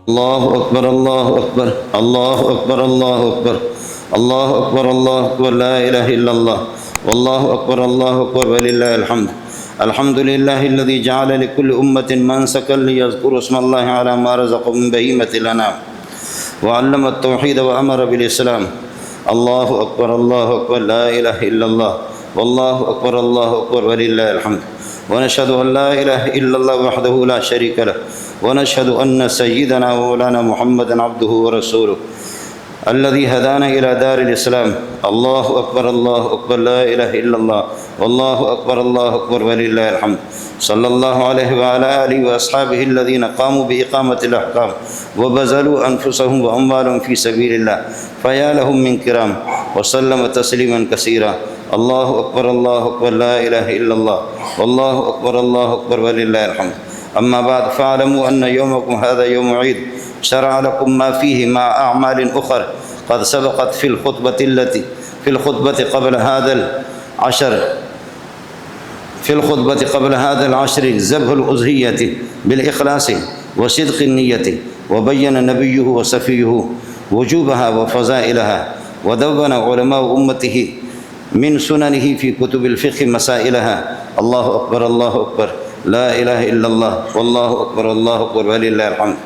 الله أكبر الله أكبر الله أكبر الله أكبر الله أكبر الله أكبر لا إله إلا الله والله أكبر الله أكبر ولله الحمد. الحمد لله الذي جعل لكل أمة منسكا ليذكروا اسم الله على ما رزقهم من بهيمة الأنعام وعلم التوحيد وأمر بالإسلام. الله أكبر الله أكبر لا إله إلا الله والله أكبر الله أكبر ولله الحمد. ونشهد أن لا إله إلا الله وحده لا شريك له ونشهد أن سيدنا ومولانا محمدا عبده ورسوله الذي هدانا إلى دار الإسلام. الله أكبر الله أكبر لا إله إلا الله والله أكبر الله أكبر ولله الحمد. صلى الله عليه وعلى آله وأصحابه الذين قاموا بإقامة الأحكام وبذلوا أنفسهم وأموالهم في سبيل الله فيا لهم من كرام وسلم تسليما كثيرا. الله أكبر الله أكبر لا إله إلا الله والله أكبر الله أكبر ولله الحمد. أما بعد فاعلموا أن يومكم هذا يوم عيد شرع لكم ما فيه مع أعمال أخرى قد سبقت في الخطبة قبل هذا العشر ذبح الأضحية بالإخلاص وصدق النية وبين نبيه وصفيه وجوبها وفضائلها ودون علماء أمته من سننه في كتب الفقه مسائلها. الله أكبر الله أكبر لا إله إلا الله والله أكبر الله أكبر ولله الحمد.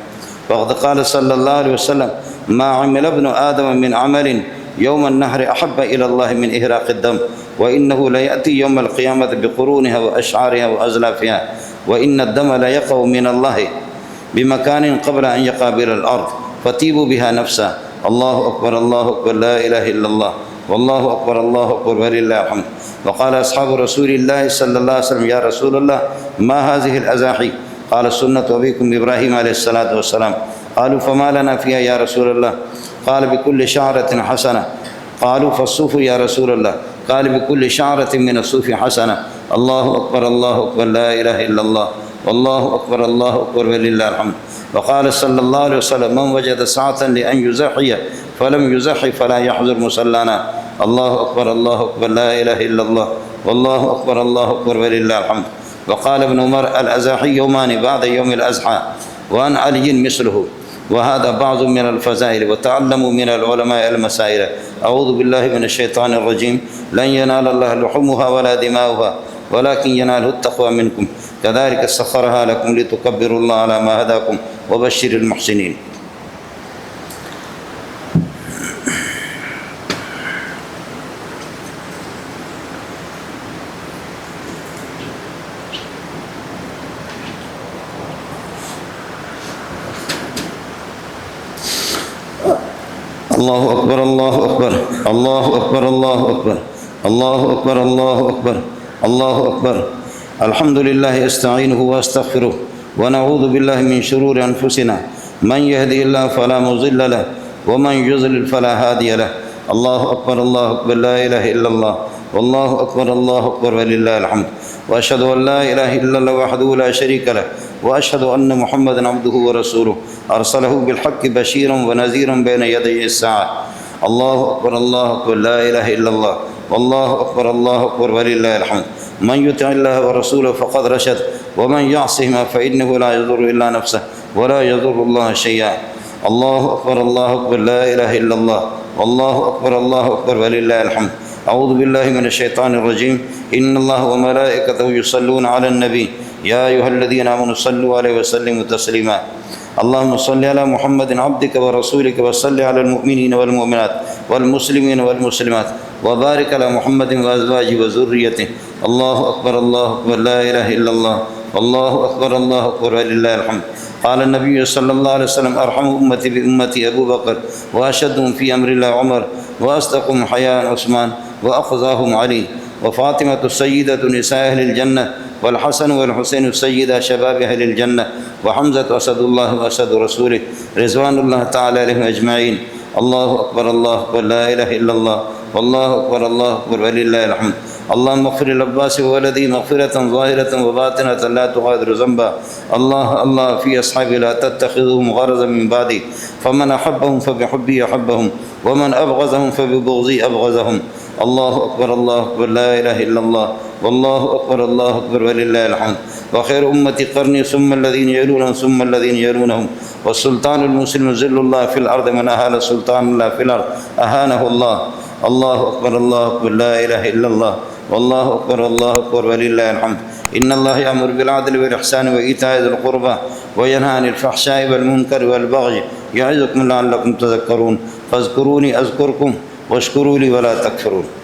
وقد قال صلى الله عليه وسلم ما عمل ابن آدم من عمل يوم النحر أحب إلى الله من إهراق الدم وإنه ليأتي يوم القيامة بقرونها وأشعارها وأزلافها وإن الدم ليقع من الله بمكان قبل أن يقع إلى الأرض فتيبوا بها نفسا. الله أكبر الله أكبر لا إله إلا الله والله أكبر الله أكبر ولله الحمد. وقال أصحاب رسول الله صلى الله عليه وسلم يا رسول الله ما هذه الأزاحي؟ قال سنة أبيكم إبراهيم عليه الصلاة والسلام. قالوا فما لنا فيها يا رسول الله؟ قال بكل شعرة حسنة. قالوا فالصوف يا رسول الله؟ قال بكل شعرة من الصوف حسنة. الله أكبر الله أكبر لا إله إلا الله والله أكبر الله أكبر ولله الحمد. وقال صلى الله عليه وسلم من وجد سعة لأن يزحي فلم يزحي فلا يحضر مصلانا. الله أكبر الله أكبر لا إله إلا الله والله أكبر الله أكبر ولله الحمد. وقال ابن عمر الأزاحي يومان بعد يوم الأضحى وعن علي مثله. وهذا بعض من الفضائل وتعلموا من العلماء المسائل. أعوذ بالله من الشيطان الرجيم. لن ينال الله لحومها ولا دماؤها ولكن يناله التقوى منكم كذلك سخرها لكم لتكبروا الله على ما هداكم وبشر المحسنين. الله أكبر الله أكبر الله أكبر الله أكبر الله أكبر الله أكبر الله أكبر. الحمد لله أستعينه وأستغفره ونعوذ بالله من شرور أنفسنا من يهدي الله فلا مضل له ومن يضلل فلا هادي له. الله أكبر الله أكبر لا إله إلا الله والله أكبر الله أكبر ولله الحمد. وأشهد أن لا إله إلا الله وحده لا شريك له وأشهد أن محمدا عبده ورسوله أرسله بالحق بشيرا ونذيرا بين يدي الساعة. الله أكبر الله أكبر لا إله إلا الله والله أكبر الله أكبر ولله الحمد. من يطع الله ورسوله فقد رشد ومن يعصهما فإنه لا يضر إلا نفسه ولا يضر الله شيئا. الله أكبر الله أكبر لا إله إلا الله والله أكبر الله أكبر ولله الحمد. أعوذ بالله من الشيطان الرجيم. إن الله وملائكته يصلون على النبي يا أيها الذين آمنوا صلوا عليه وسلموا تسليما. اللهم صل على محمد عبدك ورسولك وصل على المؤمنين والمؤمنات والمسلمين والمسلمات وبارك على محمد وأزواجه وذريته. الله أكبر الله أكبر لا إله إلا الله والله أكبر الله أكبر ولله الحمد. قال النبي صلى الله عليه وسلم أرحم أمتي بأمتي أبو بكر وأشدهم في أمر الله عمر وأصدقهم حياء عثمان وأخذاهم علي وفاطمة السيدة نساء أهل الجنة والحسن والحسين السيدة شباب أهل الجنة وحمزة أسد الله وأسد رسوله رضوان الله تعالى عليهم أجمعين. الله أكبر الله أكبر لا إله إلا الله والله أكبر الله أكبر ولله الحمد. اللهم اغفر للعباس وولده مغفرة ظاهرة وباطنة لا تغادر ذنبا. الله في أصحابي لا تتخذهم غرضا من بعدي فمن أحبهم فبحبي أحبهم ومن أبغضهم فببغضي أبغضهم. الله أكبر الله أكبر لا إله إلا الله والله أكبر الله أكبر ولله الحمد. وخير أمتي قرني ثم الذين يلونهم ثم الذين يلونهم. والسلطان المسلم ذل الله في الأرض، من أهان سلطان الله في الأرض أهانه الله. الله أكبر الله أكبر لا إله إلا الله والله أكبر الله أكبر ولله الحمد. إن الله يأمر بالعدل والإحسان وإيتاء ذي القربى وينهى عن الفحشاء والمنكر والبغي يعظكم لعلكم تذكرون. فاذكروني أذكركم واشكروا لي ولا تكفرون.